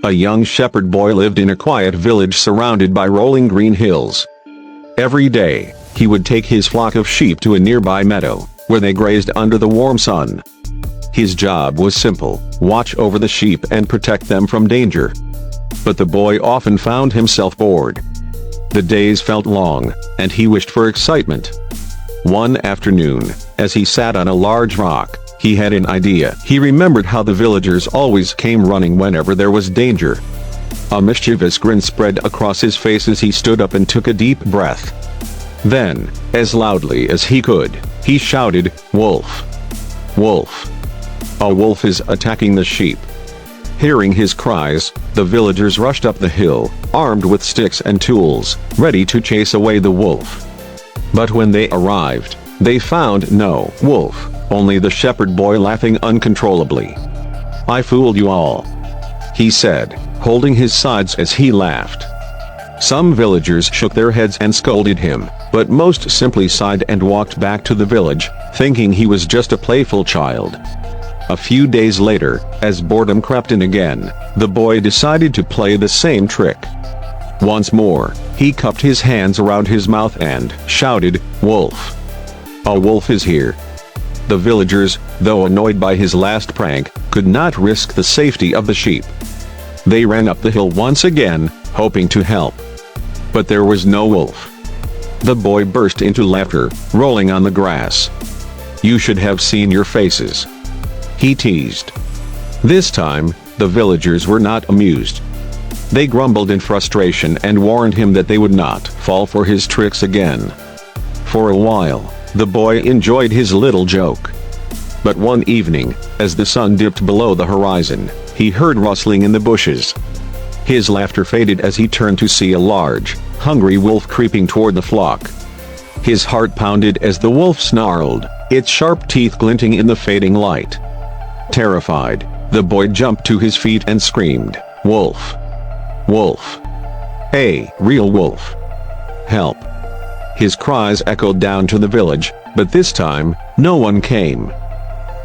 A young shepherd boy lived in a quiet village surrounded by rolling green hills. Every day, he would take his flock of sheep to a nearby meadow, where they grazed under the warm sun. His job was simple: watch over the sheep and protect them from danger. But the boy often found himself bored. The days felt long, and he wished for excitement. One afternoon, as he sat on a large rock, he had an idea. He remembered how the villagers always came running whenever there was danger. A mischievous grin spread across his face as he stood up and took a deep breath. Then, as loudly as he could, he shouted, "Wolf! Wolf! A wolf is attacking the sheep!" Hearing his cries, the villagers rushed up the hill, armed with sticks and tools, ready to chase away the wolf. But when they arrived, they found no wolf, only the shepherd boy laughing uncontrollably. "I fooled you all," he said, holding his sides as he laughed. Some villagers shook their heads and scolded him, but most simply sighed and walked back to the village, thinking he was just a playful child. A few days later, as boredom crept in again, the boy decided to play the same trick. Once more, he cupped his hands around his mouth and shouted, "Wolf! A wolf is here!" The villagers, though annoyed by his last prank, could not risk the safety of the sheep. They ran up the hill once again, hoping to help. But there was no wolf. The boy burst into laughter, rolling on the grass. "You should have seen your faces," he teased. This time, the villagers were not amused. They grumbled in frustration and warned him that they would not fall for his tricks again. For a while, the boy enjoyed his little joke. But one evening, as the sun dipped below the horizon, he heard rustling in the bushes. His laughter faded as he turned to see a large, hungry wolf creeping toward the flock. His heart pounded as the wolf snarled, its sharp teeth glinting in the fading light. Terrified, the boy jumped to his feet and screamed, "Wolf! Wolf! A real wolf! Help!" His cries echoed down to the village, but this time, no one came.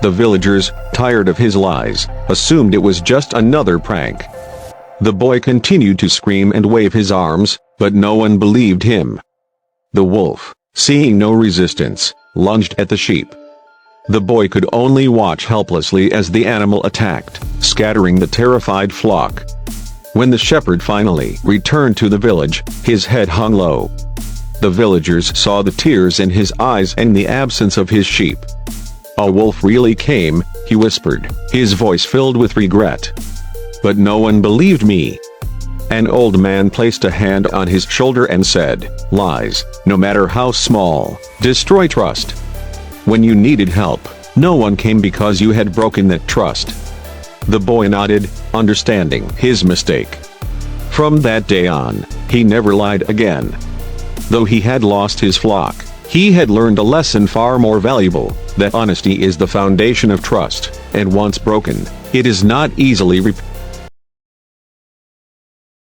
The villagers, tired of his lies, assumed it was just another prank. The boy continued to scream and wave his arms, but no one believed him. The wolf, seeing no resistance, lunged at the sheep. The boy could only watch helplessly as the animal attacked, scattering the terrified flock. When the shepherd finally returned to the village, his head hung low. The villagers saw the tears in his eyes and the absence of his sheep. "A wolf really came," he whispered, his voice filled with regret. "But no one believed me." An old man placed a hand on his shoulder and said, "Lies, no matter how small, destroy trust. When you needed help, no one came because you had broken that trust." The boy nodded, understanding his mistake. From that day on, he never lied again. Though he had lost his flock, he had learned a lesson far more valuable, that honesty is the foundation of trust, and once broken, it is not easily replaced.